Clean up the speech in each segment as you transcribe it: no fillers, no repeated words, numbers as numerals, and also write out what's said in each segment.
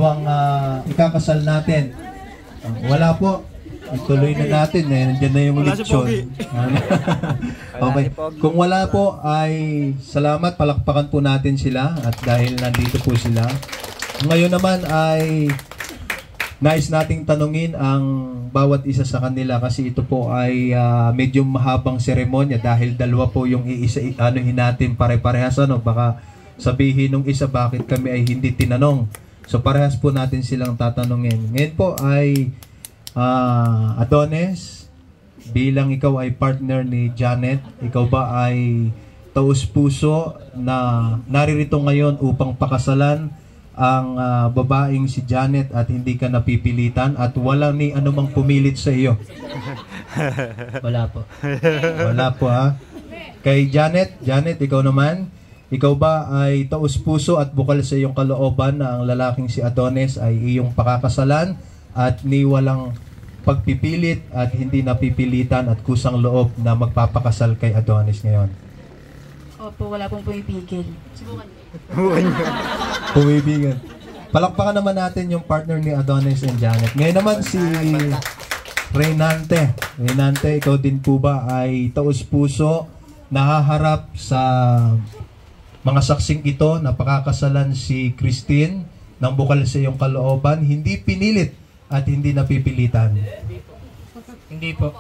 Ang ikakasal natin. Wala po. Ituloy na natin eh. Nandiyan na yung lechon. Okay. Kung wala po ay salamat. Palakpakan po natin sila. At dahil nandito po sila. Ngayon naman ay nais nating tanungin ang bawat isa sa kanila. Kasi ito po ay medyo mahabang seremonya. Dahil dalawa po yung anuhin natin pare-parehas. Baka sabihin nung isa bakit kami ay hindi tinanong. So parehas po natin silang tatanungin. Ngayon po ay Adonis, bilang ikaw ay partner ni Janet, ikaw ba ay taus-puso na naririto ngayon upang pakasalan ang babaeng si Janet at hindi ka napipilitan at wala ni anumang pumilit sa iyo? Wala po. Wala po ha. Kay Janet, ikaw naman, ikaw ba ay taus-puso at bukal sa iyong kalooban na ang lalaking si Adonis ay iyong pakakasalan at ni walang pagpipilit at hindi napipilitan at kusang loob na magpapakasal kay Adonis ngayon? Opo, wala pong pumipigil. Subukan. Pumibigyan. Palakpakan naman natin yung partner ni Adonis and Janet. Ngayon naman si Reynante. Reynante, ikaw din po ba ay taus-puso nahaharap sa mga saksing ito na pakakasalan si Christine ng bukal sa iyong kalooban, hindi pinilit at hindi napipilitan? Hindi po.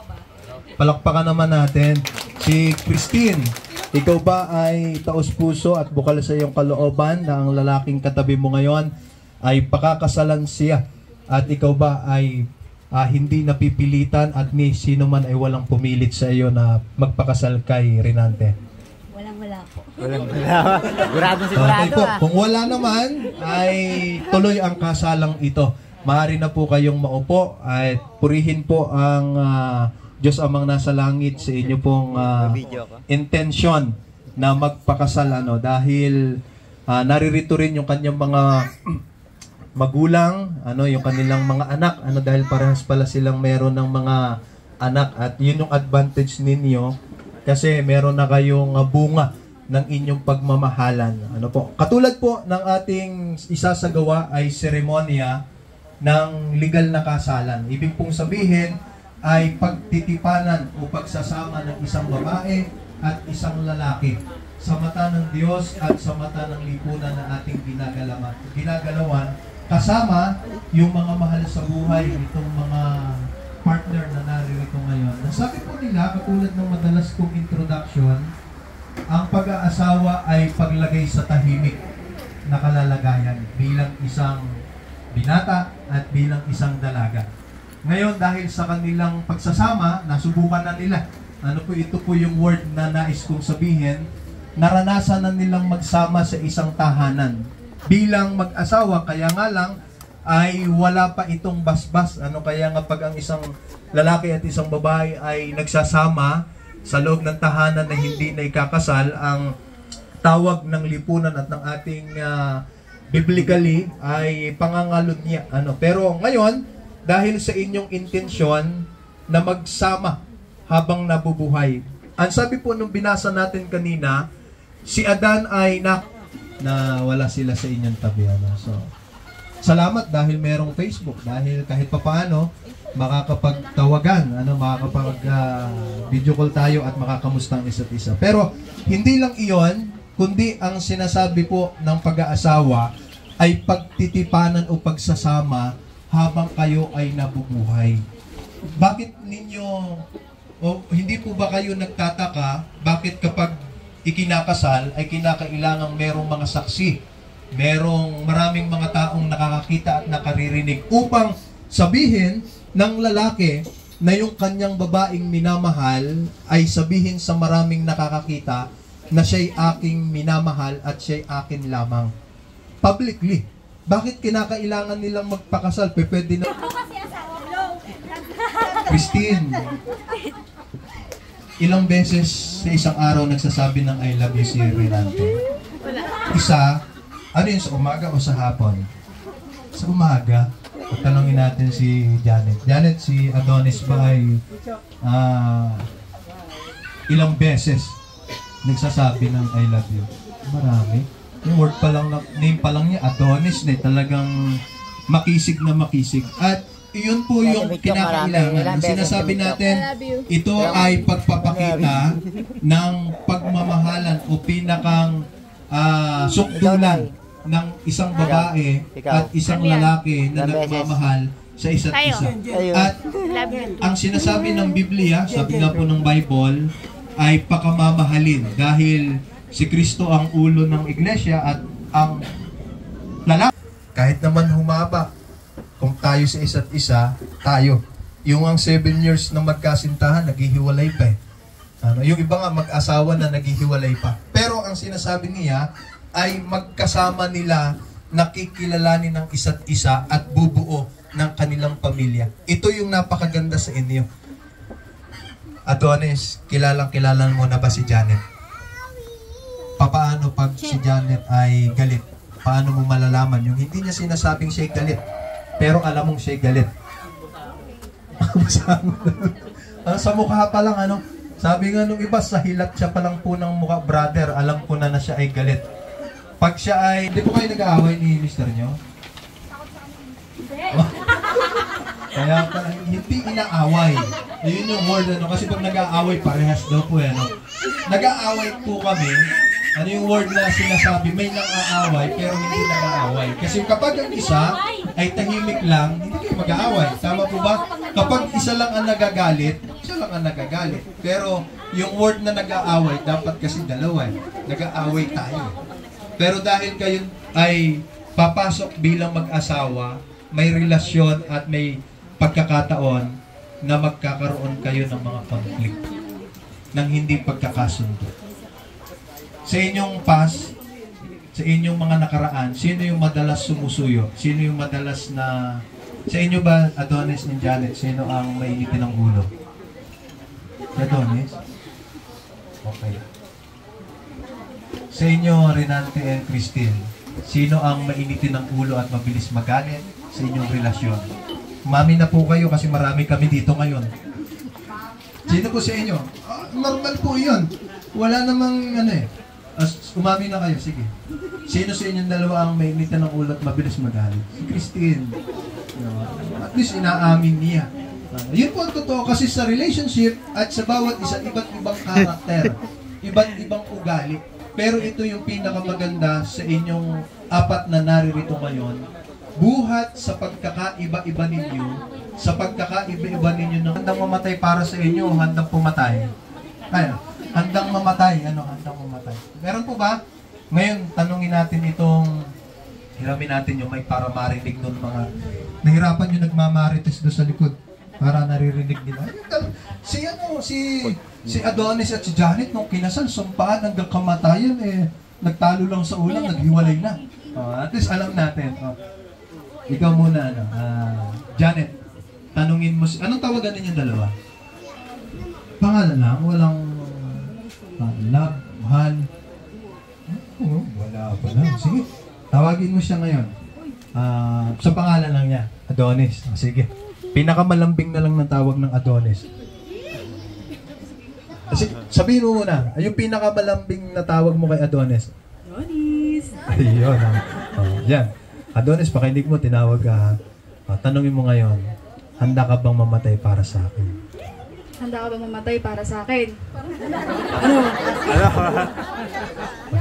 Palakpakan naman natin si Christine. Ikaw ba ay taus-puso at bukal sa iyong kalooban na ang lalaking katabi mo ngayon ay pakakasalan siya at ikaw ba ay hindi napipilitan at ni sino man ay walang pumilit sa iyo na magpakasal kay Reynante? Wala po. Sigurado, sigurado. Okay po. Kung wala naman, ay tuloy ang kasalang ito. Maaari na po kayong maupo at purihin po ang Diyos amang nasa langit sa inyo pong intensyon na magpakasal. Dahil naririto rin yung kanyang mga magulang, yung kanilang mga anak. Dahil parehas pala silang meron ng mga anak. At yun yung advantage ninyo kasi meron na kayong bunga ng inyong pagmamahalan. Katulad po ng ating isasagawa ay seremonya ng legal na kasalan. Ibig pong sabihin ay pagtitipanan o pagsasama ng isang babae at isang lalaki sa mata ng Diyos at sa mata ng lipunan na ating ginagalawan kasama yung mga mahal sa buhay itong mga partner na naririto ngayon. Nasabi po nila, katulad ng madalas kong introduction, ang pag-aasawa ay paglagay sa tahimik na kalalagayan bilang isang binata at bilang isang dalaga. Ngayon, dahil sa kanilang pagsasama, nasubukan na nila. Ito po yung word na nais kong sabihin, naranasan na nilang magsama sa isang tahanan. Bilang mag-asawa, kaya nga lang, ay wala pa itong basbas. Kaya nga pag ang isang lalaki at isang babae ay nagsasama sa loob ng tahanan na hindi na ikakasal, ang tawag ng lipunan at ng ating biblically ay pangangalunya. Pero ngayon, dahil sa inyong intensyon na magsama habang nabubuhay. Ang sabi po nung binasa natin kanina, si Adan ay na wala sila sa inyong tabi. So, salamat dahil merong Facebook. Dahil kahit papaano, makakapagtawagan, makakapag-video call tayo at makakamusta ang isa't isa. Pero, hindi lang iyon, kundi ang sinasabi po ng pag-aasawa ay pagtitipanan o pagsasama habang kayo ay nabubuhay. Bakit ninyo, hindi po ba kayo nagtataka, bakit kapag ikinakasal ay kinakailangang merong mga saksi, merong maraming mga taong nakakakita at nakaririnig upang sabihin ng lalaki na yung kanyang babaeng minamahal ay sabihin sa maraming nakakakita na siya'y aking minamahal at siya'y akin lamang. Publicly. Bakit kinakailangan nilang magpakasal? Pwede na... Christine, ilang beses sa isang araw nagsasabi ng I love you si Reynante? Isa, yun, sa umaga o sa hapon? Sa umaga. Tanungin natin si Janet. Janet, si Adonis ba ay ilang beses nagsasabi ng I love you? Marami. Yung word pa lang, name pa lang niya, Adonis, talagang makisig na makisig. At iyon po yung kinakailangan. Ang sinasabi natin, ito ay pagpapakita ng pagmamahalan o pinakang sukdulan ng isang babae at isang lalaki na nagmamahal sa isa't isa. At ang sinasabi ng Biblia, sabi nga po ng Bible, ay pakamamahalin dahil si Kristo ang ulo ng iglesia at ang lalaki. Kahit naman humaba, kung tayo sa isa't isa, tayo. Yung ang 7 years na magkasintahan, naghihiwalay pa eh. Yung iba nga mag-asawa na naghihiwalay pa. Pero ang sinasabi niya ay magkasama nila, nakikilalanin ng isa't isa at bubuo ng kanilang pamilya. Ito yung napakaganda sa inyo. Adonis, kilala mo na ba si Janet? Paano pag si Janet ay galit? Paano mo malalaman? Yung hindi niya sinasabing siya'y galit, pero alam mong siya'y galit. Sa mukha pa lang, sabi nga nung iba, sa hilat siya pa lang po ng mukha, brother, alam ko na siya ay galit. Pag siya ay, hindi po kayo nag-aaway ni mister nyo? Kaya pala, hindi inaaway. Yun yung word, kasi pag nag-aaway, parehas daw po yan. Nag-aaway po kami, ano yung word na sinasabi, may nang-aaway pero hindi nag-aaway. Kasi kapag ang isa ay tahimik lang, hindi kayo mag-aaway. Tama po ba? Kapag isa lang ang nagagalit, isa lang ang nagagalit. Pero yung word na nag-aaway, dapat kasi dalawa. Nag-aaway tayo. Pero dahil kayo ay papasok bilang mag-asawa, may relasyon at may pagkakataon na magkakaroon kayo ng mga conflict ng hindi pagkakasundo. Sa inyong past, sa inyong mga nakaraan, sino yung madalas sumusuyo? Sino yung madalas na... Sa inyo ba, Adonis and Janet, sino ang mainitin ng ulo? Si Adonis? Okay. Sa inyo, Renante and Christine, sino ang mainitin ng ulo at mabilis magalit sa inyong relasyon? Mami na po kayo kasi marami kami dito ngayon. Sino po sa inyo? Normal po yun. Wala namang umami na kayo, sige. Sino sa inyong dalawa ang mainitan ng ulo at mabilis magalit? Si Christine. At least inaamin niya. Yun po ang totoo kasi sa relationship at sa bawat isa, iba't ibang karakter, iba't ibang ugali. Pero ito yung pinakamaganda sa inyong apat na naririto ngayon. Buhat sa pagkakaiba-iba ninyo, sa pagkakaiba-iba ninyo ng handang mamatay para sa inyo, handang pumatay. Ay, handang mamatay. Handang mamatay. Meron po ba? Ngayon, tanungin natin itong, hiramin natin yung may para marinig nun mga, nahirapan yung nagmamarites doon sa likod para naririnig nila. Si Adonis at si Janet, nung kinasal, sumpaan hanggang kamatayan, nagtalo lang sa ulang, naghiwalay na. At least alam natin. Ikaw muna, Janet, tanungin mo, anong tawagan ninyong dalawa? Pangalan lang, walang love, mahal. Wala pa lang. Sige, tawagin mo siya ngayon. Sa pangalan lang niya, Adonis. Sige, pinakamalambing na lang ng tawag ng Adonis. Sabihin mo muna, yung pinakamalambing na tawag mo kay Adonis. Adonis! Ayun. Yan. Adonis, pakinig mo, tinawag ka. Tanungin mo ngayon, handa ka bang mamatay para sa akin? Handa ka bang mamatay para sa akin?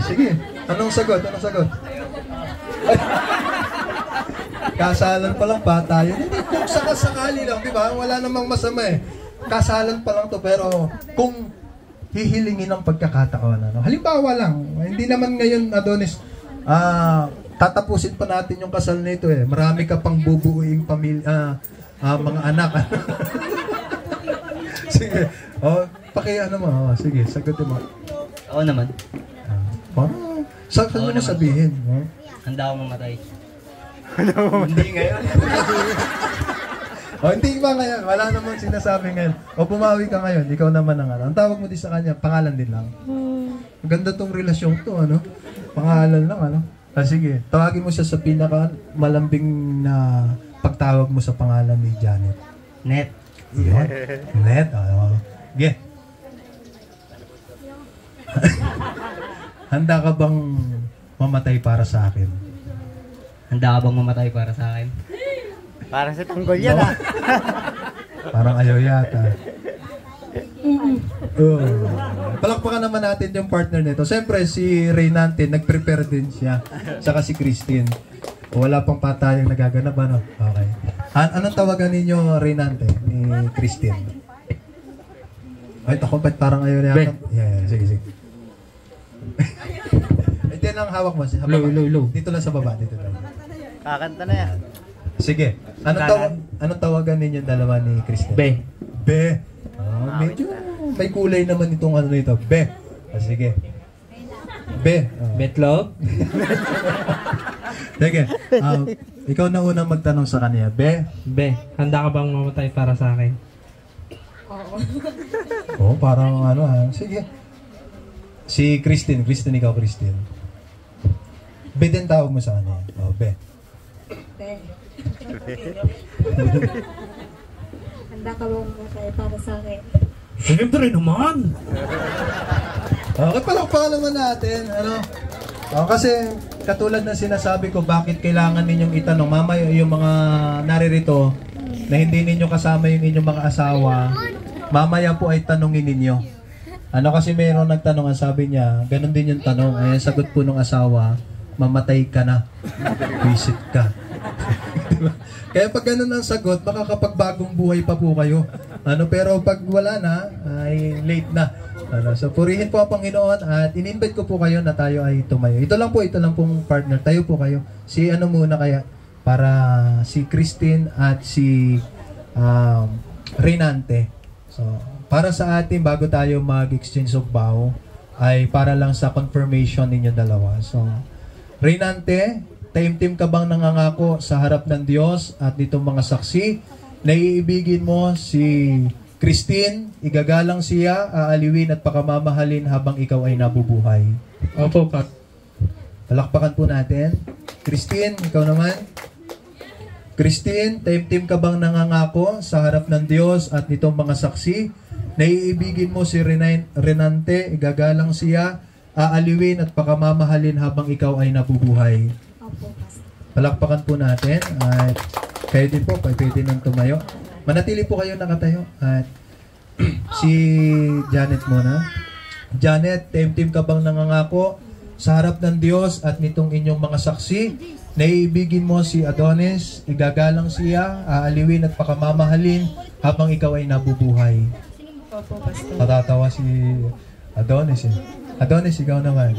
Sige, anong sagot? Kasalan pa lang pa tayo. Hindi, kung sakasakali lang, di ba? Wala namang masama eh. Kasalan pa lang to, pero kung hihilingin ang pagkakataon, halimbawa lang, hindi naman ngayon, Adonis, tatapusin pa natin yung kasal nito eh. Marami ka pang bubuuing pamilya, mga anak. Sige. Sige, sagutin mo. Oo naman. Saan mo sabihin? Handa akong mamatay. Hindi ngayon. Hindi ba ngayon? Wala namang sinasabi ngayon. Pumawi ka ngayon. Ikaw naman ang Ang tawag mo din sa kanya, pangalan din lang. Ganda tong relasyon to, Pangalan lang, sige. Tawagin mo siya sa pinaka malambing na pagtawag mo sa pangalan ni Janet. Net. Yun. Net. Sige. Handa ka bang mamatay para sa akin? Handa ka bang mamatay para sa akin? Para sa tanggol yan ah. Parang ayaw yata. Palakpakan naman natin yung partner nito. Siyempre, si Reynante, nag-prepare din siya. Saka si Christine. Wala pang patayang nagaganap, ano? Okay. Anong tawagan ninyo, Reynante, ni Christine? Ay, ako, ba't parang ayaw niya? Yeah, sige. Ito ang hawak mo. Low. Dito lang sa baba. Dito lang. Kakanta na yan. Sige. Anong tawagan ninyo dalawa ni Christine? Be. Medyo may kulay naman itong ano nito. Be. Sige. Be. Betlog? Sige. Ikaw na unang magtanong sa kanya. Be. Handa ka bang mamatay para sa akin? Oo, parang ano ha. Sige. Si Christine, ikaw Christine. Be din tawag mo sa kanya. Be. Handa ka bang mamatay para sa akin? Siyempre naman! Okay, palakpakan naman natin. Kasi katulad ng sinasabi ko, bakit kailangan ninyong itanong mamaya yung mga naririto na hindi ninyo kasama yung inyong mga asawa, mamaya po ay tanungin ninyo. Kasi mayroon nagtanong, ang sabi niya, ganun din yung tanong, ay sagot po ng asawa, mamatay ka na, visit ka. Diba? Kaya pag ganun ang sagot, makakapagbagong buhay pa po kayo. Pero pag wala na, ay late na. So purihin po ang Panginoon at in-invite ko po kayo na tayo ay tumayo. Ito lang pong partner. Tayo po kayo. Si muna kaya para si Christine at si Reynante. So para sa atin, bago tayo mag-exchange of vow, ay para lang sa confirmation ninyo dalawa. So Reynante, taimtim ka bang nangangako sa harap ng Diyos at nitong mga saksi na iibigin mo si Christine, igagalang siya, aaliwin at pakamamahalin habang ikaw ay nabubuhay? Opo, Pat. Palakpakan po natin. Christine, ikaw naman. Christine, taimtim ka bang nangangako sa harap ng Diyos at nitong mga saksi na iibigin mo si Reynante, igagalang siya, aaliwin at pakamamahalin habang ikaw ay nabubuhay? Opo, Pastor. Palakpakan po natin at kayo din po, pwede nang tumayo. Manatili po kayo nakatayo. At si Janet muna. Janet, taimtim ka bang nangangako sa harap ng Diyos at nitong inyong mga saksi na iibigin mo si Adonis, igagalang siya, aaliwin at pakamamahalin habang ikaw ay nabubuhay? Opo, Pastor. Patatawa si Adonis eh. Adonis, ikaw naman.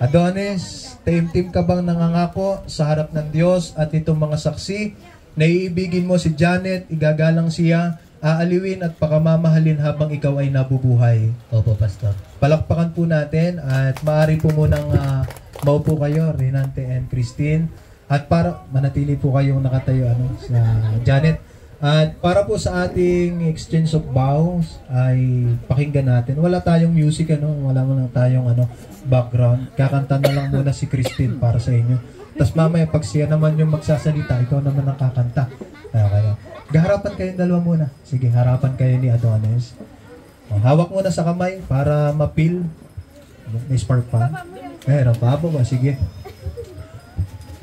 Adonis, taimtim ka bang nangangako sa harap ng Diyos at nitong mga saksi na iibigin mo si Janet, igagalang siya, aaliwin at pakamamahalin habang ikaw ay nabubuhay? Opo, Pastor. Palakpakan po natin at maaari po munang maupo kayo, Reynante and Christine. At para manatili po kayong nakatayo sa Janet. At para po sa ating exchange of vows ay pakinggan natin. Wala tayong music, wala mo lang tayong background. Kakanta na lang muna si Christine para sa inyo. Tapos mamaya pag siya naman yung magsasalita, ikaw naman ang kakanta. Okay. Harapan kayong dalawa muna. Sige, harapan kayo ni Adonis. Hawak muna sa kamay para mapil. May spark pa. Meron pa po ba? Sige.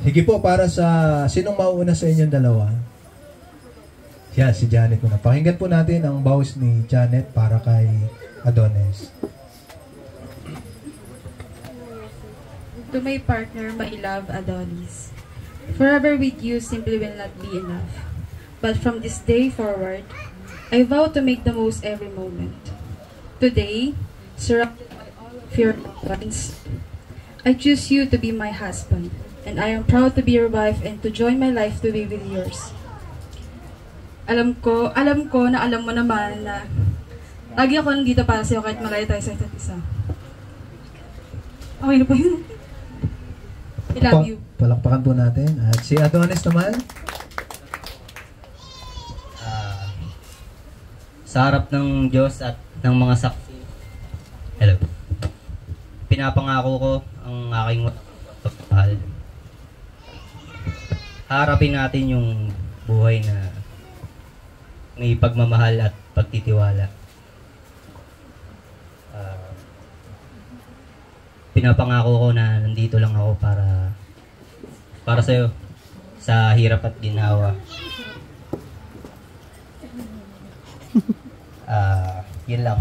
Sige po, para sa sinong mauuna sa inyong dalawa? Yan, si Janet muna. Pakinggan po natin ang vows ni Janet para kay Adonis. To my partner, my love, Adonis. Forever with you simply will not be enough. But from this day forward, I vow to make the most every moment. Today, surrounded by all of your lovings, I choose you to be my husband, and I am proud to be your wife and to join my life to be with yours. Alam ko na alam mo naman na lagi ako nandito para sa'yo kahit malayo tayo sa isa't isa. Okay na po yun. I love you. Palakpakan po natin. At si Adonis naman. Sa harap ng Diyos at ng mga saksi, pinapangako ko ang aking mahal. Harapin natin yung buhay na may pagmamahal at pagtitiwala. Pinapangako ko na nandito lang ako para sa'yo sa hirap at ginhawa. Yun lang.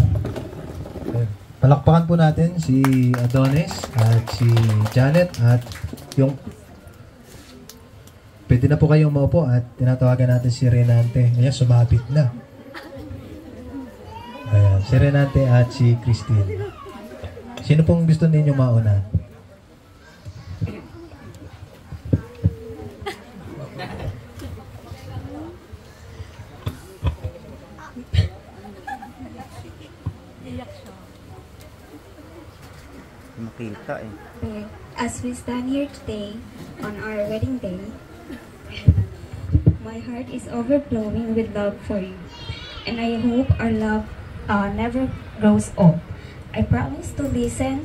Palakpakan po natin si Adonis at si Janet at yung pwede na po kayong maupo at tinatawagan natin si Renante. Ayan, sumabit na. Ayan, si Renante at si Christine. Sino pong gusto ninyo mauna? Makita eh. As we stand here today on our wedding day, my heart is overflowing with love for you, and I hope our love never grows old. I promise to listen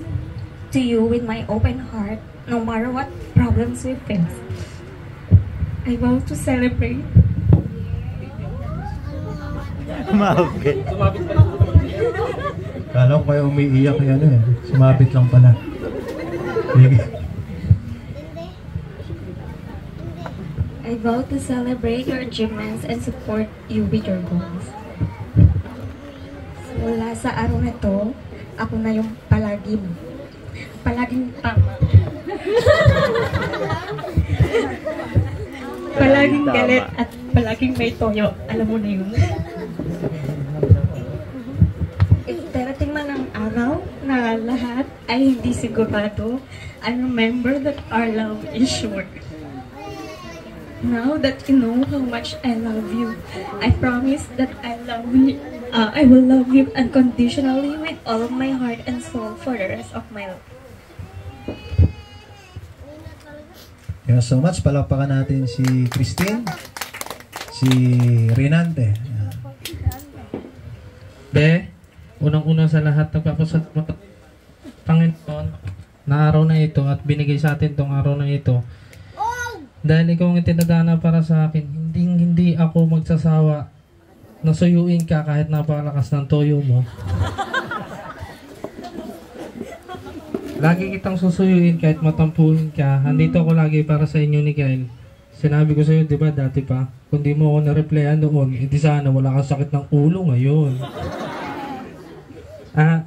to you with my open heart, no matter what problems we face. I vow to celebrate. Mabit. Kala ko kayo umiiyak yan eh. Sumabit lang pala. Sige. I vow to celebrate your achievements and support you with your goals. Mula sa araw na to, ako na yung palaging tama. Palaging galit at palaging may toyo. Alam mo na yun. If darating man ang araw na lahat ay hindi sigurado, I remember that our love is sure. Now that you know how much I love you, I promise that I will love you unconditionally with all of my heart and soul for the rest of my life. Thank you so much. Palakpakan natin si Christine, si Renante. Ayan. Be, unang-una sa lahat, nagpapasalamat Panginoon na araw na ito at binigay sa atin tong araw na ito. Dahil ikaw ang itinadhana para sa akin, hindi ako magsasawa na suyuin ka kahit napakalakas ng toyo mo. Lagi kitang susuyuin kahit matampuhin ka. Andito ako lagi para sa inyo ni Kyle. Sinabi ko sa iyo, di ba, dati pa, kung di mo ako na-replyan noon, hindi sana wala kang sakit ng ulo ngayon.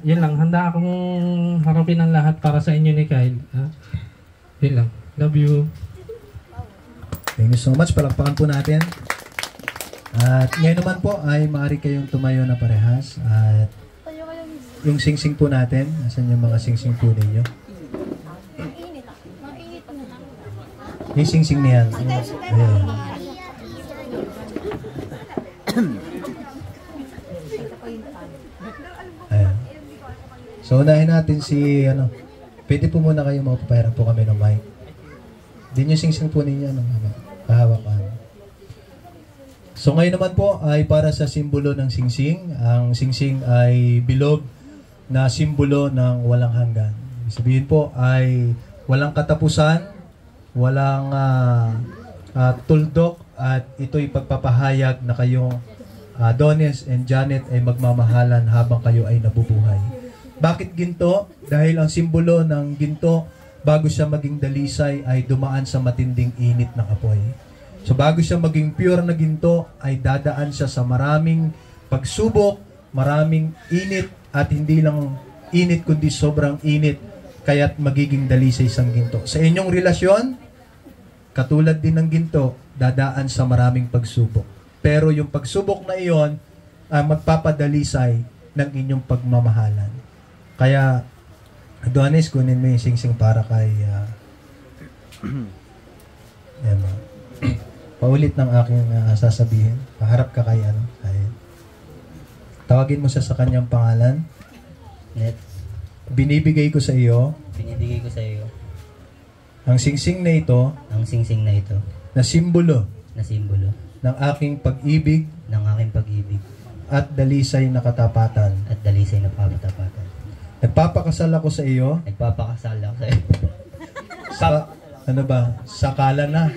Yun lang. Handa akong harapin ang lahat para sa inyo ni Kyle. Yun lang. Love you. Thank you so much. Palakpakan po natin. At ngayon naman po ay maaari kayong tumayo na parehas. At yung sing-sing po natin, asan yung mga sing-sing po ninyo? Yung sing-sing niyan. Ayan. Ayan. So unahin natin si, pwede po muna kayo mapapayaran po kami ng mic. Din yung sing-sing po ninyo, kahawakan. So ngayon naman po ay para sa simbolo ng sing-sing. Ang sing-sing ay bilog na simbolo ng walang hanggan. Sabihin po ay walang katapusan, walang tuldok, at ito'y pagpapahayag na kayong Adonis and Janet ay magmamahalan habang kayo ay nabubuhay. Bakit ginto? Dahil ang simbolo ng ginto, bago siya maging dalisay, ay dumaan sa matinding init ng apoy. So bago siya maging pure na ginto, ay dadaan siya sa maraming pagsubok, maraming init, at hindi lang init kundi sobrang init, kaya't magiging dalisay isang ginto. Sa inyong relasyon, katulad din ng ginto, dadaan sa maraming pagsubok. Pero yung pagsubok na iyon ay magpapadalisay ng inyong pagmamahalan. Kaya, Adonis, kunin mo yung sing-sing para kay Emma. Paulit ng aking sasabihin. Paharap ka kay kay tawagin mo siya sa kanyang pangalan. Net, Binibigay ko sa iyo binibigay ko sa iyo ang singsing na ito ang singsing na ito na simbolo na simbolo ng aking pag-ibig ng aking pag-ibig at dalisay na katapatan. at dalisay na pagkatapatan. Nagpapakasal ako sa iyo Nagpapakasal ako sa iyo. sa sakala na.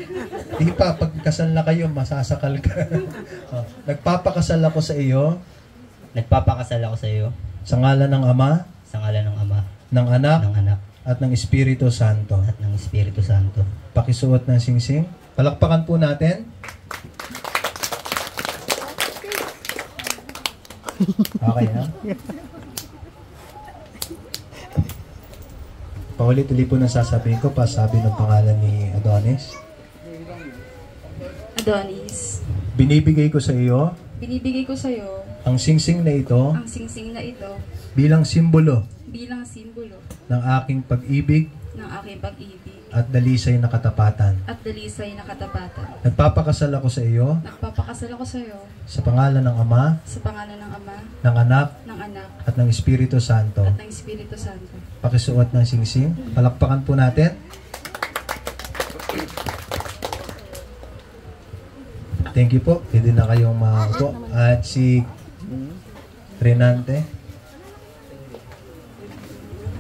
Di pa, pagkasal na kayo, masasakal ka. Nagpapakasal ako sa iyo Nagpapakasal ako sa iyo sa ngalan ng Ama, sa ngalan ng Ama, ng Anak, ng Anak, at ng Espiritu Santo. at ng Espiritu Santo. Pakisuot ng singsing. Palakpakan po natin. Okay, ha? Paulit-ulit po na sasabihin ko, pasabi ng pangalan ni Adonis. Adonis, Binibigay ko sa iyo binibigay ko sa iyo ang singsing na ito ang singsing na ito bilang simbolo bilang simbolo ng aking pag-ibig ng aking pag-ibig at dalisay na katapatan. at dalisay na katapatan. Nagpapakasal ako sa iyo Nagpapakasal ako sa iyo sa pangalan ng Ama, sa pangalan ng Ama, ng Anak, ng Anak, at ng Espiritu Santo. at ng Espiritu Santo. Pakisuot ng singsing. Palakpakan po natin. Thank you po. Pwede na kayong maupo. At si Renante.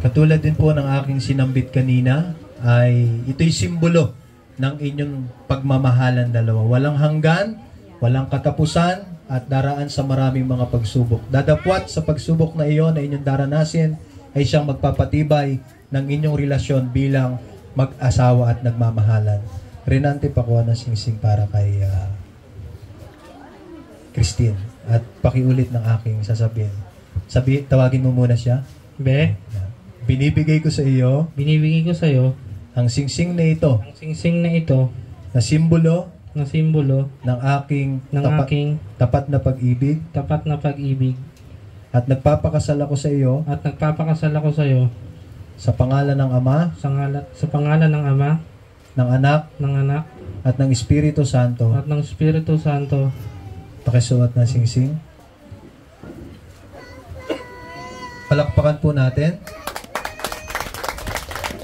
Katulad din po ng aking sinambit kanina, ay ito'y simbolo ng inyong pagmamahalan dalawa. Walang hanggan, walang katapusan, at daraan sa maraming mga pagsubok. Dadapwat sa pagsubok na iyon na inyong daranasin ay siyang magpapatibay ng inyong relasyon bilang mag-asawa at nagmamahalan. Renante, pakuha ng singsing para kay Christine. At pakiulit ng aking sasabihin. Tawagin mo muna siya. Be, Binibigay ko sa iyo binibigay ko sa iyo ang singsing na ito ang singsing na ito na simbolo na simbolo ng aking ng aking tapat na pag-ibig tapat na pag-ibig at nagpapakasal ako sa iyo at nagpapakasal ako sa iyo sa pangalan ng Ama, sa pangalan ng Ama, ng Anak, ng Anak, at ng Espiritu Santo. at ng Espiritu Santo. Pakisuot na singsing. Palakpakan po natin.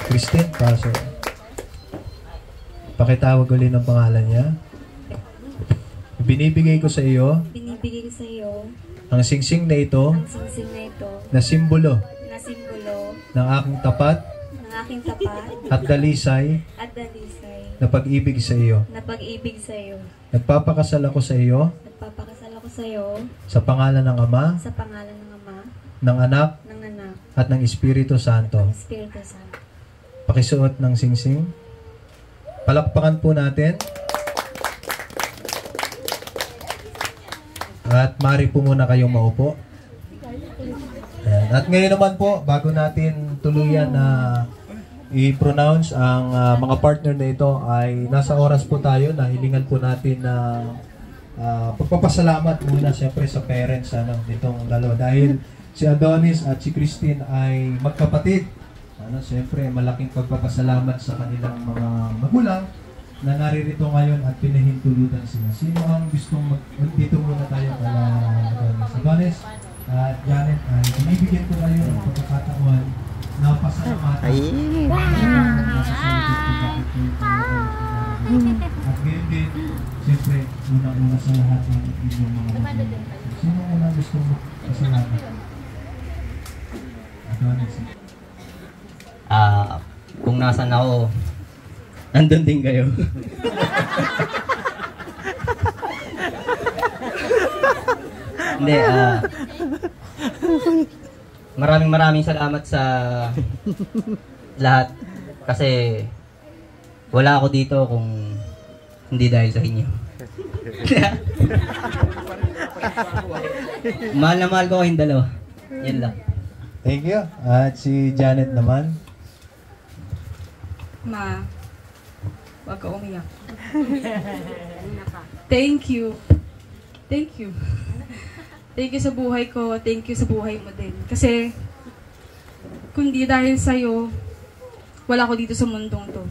Christine, paso. Pakitawag ulit ng pangalan niya. Binibigay ko sa iyo Binibigay ko sa iyo ang singsing na ito ang singsing na ito na simbolo na simbolo ng aking tapat ng aking tapat at dalisay at dalisay na pag-ibig sa iyo. na pag-ibig sa iyo. Nagpapakasal ako sa iyo Nagpapakasal ako sa iyo sa pangalan ng Ama, sa pangalan ng Ama, ng Anak, ng Anak, at ng Espiritu Santo. ng Espiritu Santo. Pakisuot ng singsing. Palakpakan po natin. At mari po muna kayong maupo. Ayan. At ngayon naman po, bago natin tuluyan na i-pronounce ang mga partner na ito, ay nasa oras po tayo na hilingan po natin na pagpapasalamat muna siyempre sa parents nitong dalawa. Dahil si Adonis at si Christine ay magkapatid. Siyempre, malaking pagpapasalamat sa kanilang mga magulang na naririto ngayon at pinahintulutan sila. Sino ang gustong dito muna tayo kala Adonis at Janet ay binibigyan ko kayo ng pagkakataon na pasalamatan. At ngayon din, siyempre, unang-una sa lahat ng inyong mga magulang. Sino unang gustong pasalamat? Adonis. Kung nasan ako, nandun din kayo. Hindi, maraming salamat sa lahat. Kasi wala ako dito kung hindi dahil sa inyo. Mahal na mahal ko kayong dalawa. Yan lang. Thank you. At si Janet naman. Ma, wag ka umiyak. Thank you. Thank you. Thank you sa buhay ko. Thank you sa buhay mo din. Kasi, kung di dahil sa'yo, wala ko dito sa mundong to.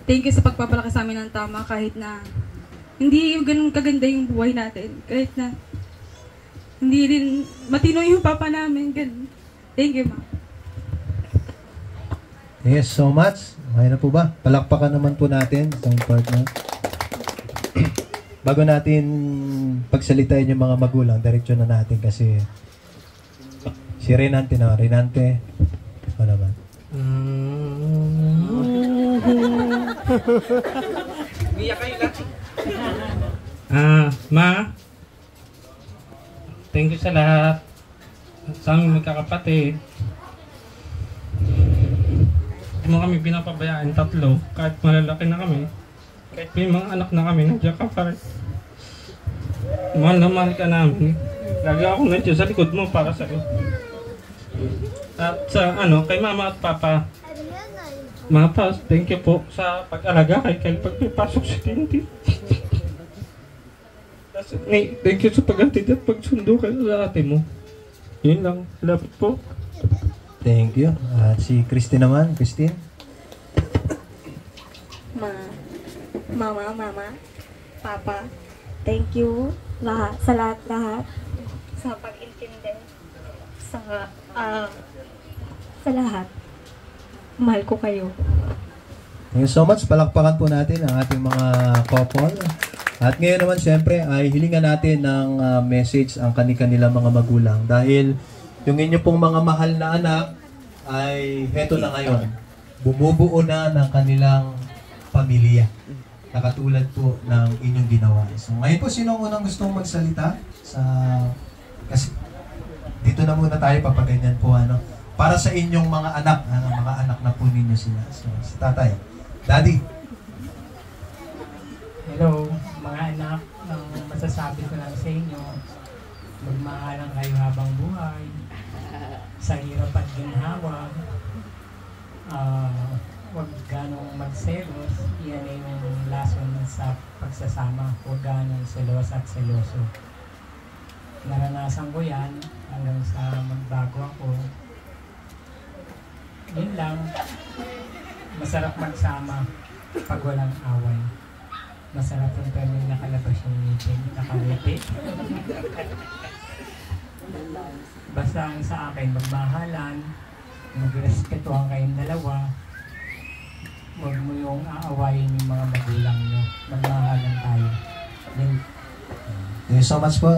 Thank you sa pagpapalaki sa amin ng tama kahit na hindi yung ganun kaganda yung buhay natin. Kahit na hindi rin matino yung papa namin. Ganun. Thank you, Ma. Yes, so much. Okay na po ba? Palakpakan naman po natin itong partner. Bago natin pagsalitain yung mga magulang, diretso na natin kasi si Renante na. Renante, ano naman? Ma, thank you sa lahat. Sa aming magkakapatid. Hindi mo kami pinapabayaan, 3, kahit malalaki na kami. Kahit may mga anak na kami, nandiyan ka pa rin. Mahal na mahal ka namin. Lagi ako nandiyan sa likod mo para sa'yo. At sa kay mama at papa, mga pas, thank you po sa pag-alaga kay pagpipasok si Tintin. Thank you sa pag-atid at pagsundo kay sa ate mo. Yun lang, lapit po. Thank you. At si Christine naman, Christine. Mama, Papa, thank you sa lahat sa pag-intindi sa lahat. Mahal ko kayo. Thank you so much. Palakpakan po natin ang ating mga couple. At ngayon naman siyempre ay hilingan natin ng message ang kanilang mga magulang. Dahil yung inyo pong mga mahal na anak ay heto na ngayon. Bumubuo na ng kanilang pamilya. Nakatulad po ng inyong ginawa. So ngayon po, sino ang unang gustong magsalita? Kasi dito na muna tayo, papaganyan po para sa inyong mga anak, mga anak na po ninyo sila. So, si tatay. Daddy. Hello, mga anak. Ang masasabi ko lang sa inyo, magmahalan kayo habang buhay, sa hirap at ginhawa, huwag ganong magselos. Yan ay yung lason sa pagsasama. Huwag ganong selos at seloso. Naranasan ko yan hanggang sa magbago ako. Yun lang, masarap magsama pag walang away. Masarap yung pwedeng nakalabas yung ngipin, nakangiti. Basta ang sa akin, magmahalan, magrespetuhan kayong dalawa, huwag mo yung aawayin yung mga magulang nyo. Magmahalan tayo. Yun. Thank you so much po,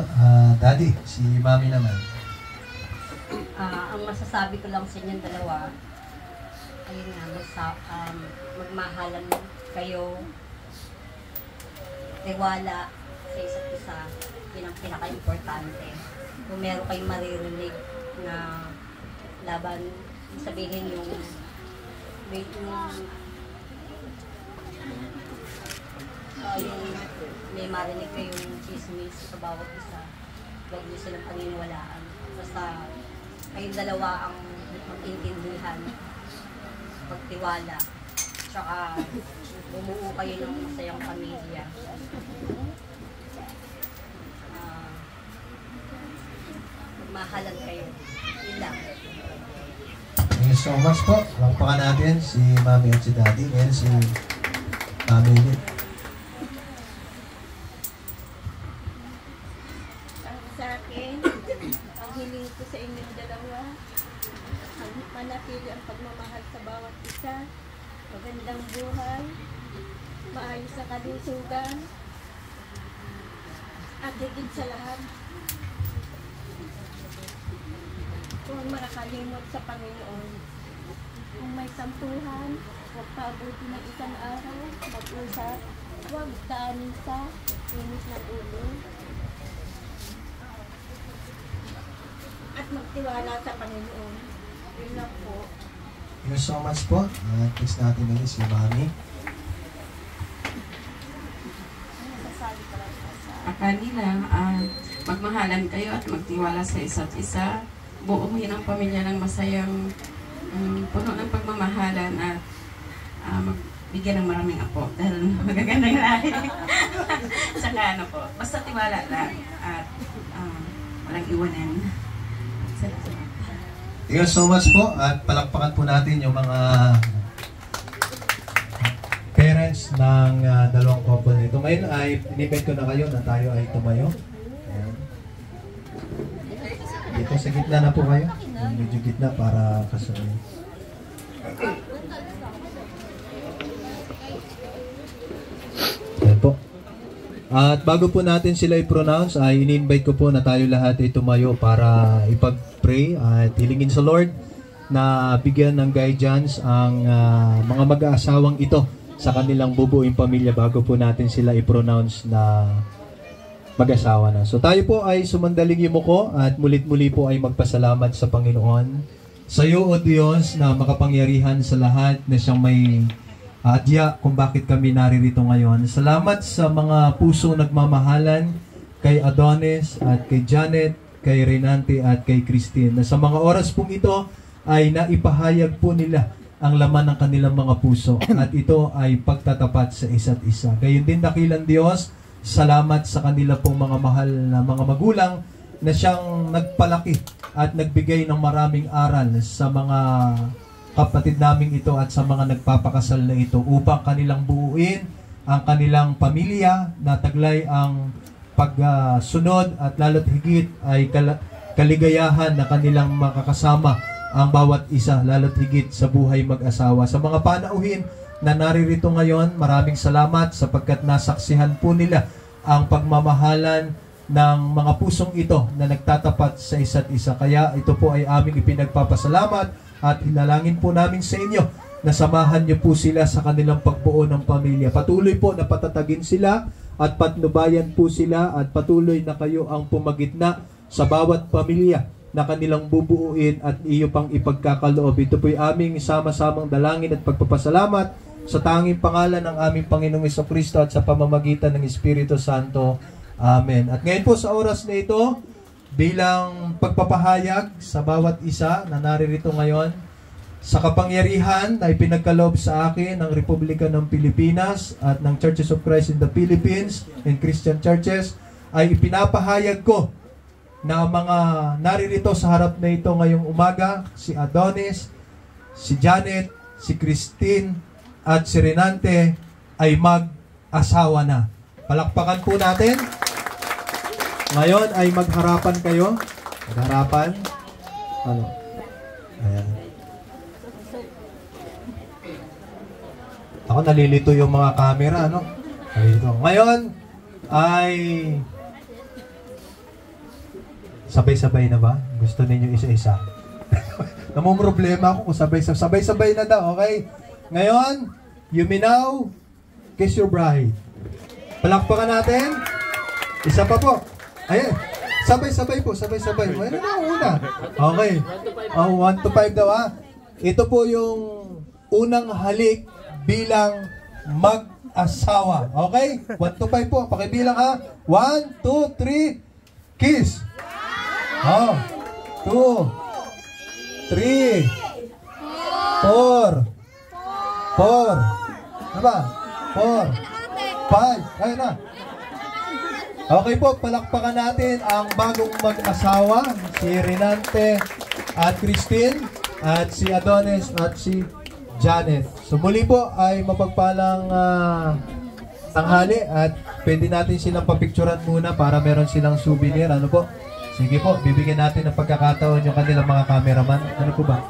Daddy. Si Mami naman. Ang masasabi ko lang sa inyong dalawa, ayun nga, magmahalan kayo, tiwala sa isa't isa, yun ang pinaka-importante. Kung meron kayong maririnig na laban, sabihin yung may marinig kayong chismis sa bawat isa, huwag niyo silang paniniwalaan. Basta kayong dalawa ang mag-intindihan, pagtiwala, tsaka bumuo kayo ng masayang pamilya. Magmahalan kayo. Yun lang. Thank you so much po. Langpakan natin si Mami at si Daddy. Ngayon si Mami ulit. Sa akin, ang hiling ko sa inyong dalawa, manatili ang pagmamahal sa bawat isa, magandang buhay, maayos sa kalusugan, at higit sa lahat, huwag makakalimot sa Panginoon. Kung may sampuhan, huwag paabuti ng isang araw, mag-usap, huwag daanin sa init ng ulo, at magtiwala sa Panginoon. Yun lang po. Thank you so much po. Kiss natin ulit si Mami. Kanila, magmahalan kayo at magtiwala sa isa't isa. Buuhin ang pamilya ng masayang puno ng pagmamahalan at magbigyan ng maraming apo dahil magagandang lahi. Saka basta tiwala lang at walang iwanan. Thank you so much po at palakpakan po natin yung mga parents ng dalawang couple nito. Ngayon ay in-invite ko na kayo na tayo ay tumayo. Ayan. Dito sa gitna na po kayo. Medyo gitna para kasunod. Ayan po. At bago po natin sila i-pronounce, ay in-invite ko po na tayo lahat ay tumayo para ipag-pray at hilingin sa Lord na bigyan ng guidance ang mga mag-aasawang ito sa kanilang bubuing pamilya bago po natin sila i-pronounce na mag-asawa na. So tayo po ay sumandaling yumuko at mulit-muli po ay magpasalamat sa Panginoon Sa iyo, O Diyos, na makapangyarihan sa lahat, na siyang may adya kung bakit kami naririto ngayon. Salamat sa mga puso nagmamahalan kay Adonis at kay Janet, kay Renante at kay Christine, na sa mga oras pong ito ay naipahayag po nila ang laman ng kanilang mga puso at ito ay pagtatapat sa isa't isa. Gayon din, dakilang Diyos, salamat sa kanila pong mga mahal na mga magulang na siyang nagpalaki at nagbigay ng maraming aral sa mga kapatid naming ito at sa mga nagpapakasal na ito upang kanilang buuin ang kanilang pamilya na taglay ang pagsunod at lalo't higit ay kaligayahan na kanilang makakasama ang bawat isa, lalo't higit sa buhay mag-asawa. Sa mga panauhin na naririto ngayon, maraming salamat sapagkat nasaksihan po nila ang pagmamahalan ng mga pusong ito na nagtatapat sa isa't isa. Kaya ito po ay aming ipinagpapasalamat at hinalangin po namin sa inyo na samahan niyo po sila sa kanilang pagbuo ng pamilya. Patuloy po na patatagin sila at patnubayan po sila at patuloy na kayo ang pumagitna sa bawat pamilya na kanilang bubuuin at iyo pang ipagkakaloob. Ito po'y aming sama-samang dalangin at pagpapasalamat sa tanging pangalan ng aming Panginoong Jesucristo at sa pamamagitan ng Espiritu Santo. Amen. At ngayon po sa oras na ito, bilang pagpapahayag sa bawat isa na naririto ngayon, sa kapangyarihan na ipinagkaloob sa akin ng Republika ng Pilipinas at ng Churches of Christ in the Philippines and Christian Churches, ay ipinapahayag ko na ang mga naririto sa harap na ito ngayong umaga, si Adonis, si Janet, si Christine, at si Renante ay mag-asawa na. Palakpakan po natin. Ngayon ay magharapan kayo. Magharapan. Ano? Ayan. Ako nalilito yung mga camera, ano? Nalilito. Ngayon ay sabay-sabay na ba? Gusto ninyo isa-isa? Namumroblema ako kung sabay-sabay na daw, okay? Ngayon, you may now kiss your bride. Palakpakan natin. Isa pa po. Ayan. Sabay-sabay po, sabay-sabay. Ano na una? Okay. 1 to 5 daw, ha? Ito po yung unang halik bilang mag-asawa. Okay? 1 to 5 po. Pakibilang, ha? 1, 2, 3, kiss. 2, 3, 4, 4, ano ba? 4, 5, ayun na. Okay po, palakpakan natin ang bagong mag-asawa, si Renante at Christine, at si Adonis at si Janet. So muli po ay mapagpalang tanghali at pwede natin silang papicturan muna para meron silang souvenir. Ano po? Sige po, bibigyan natin ng pagkakataon yung kanilang mga cameraman. Ano po ba?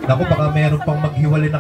Naku, baka meron pang maghiwalay na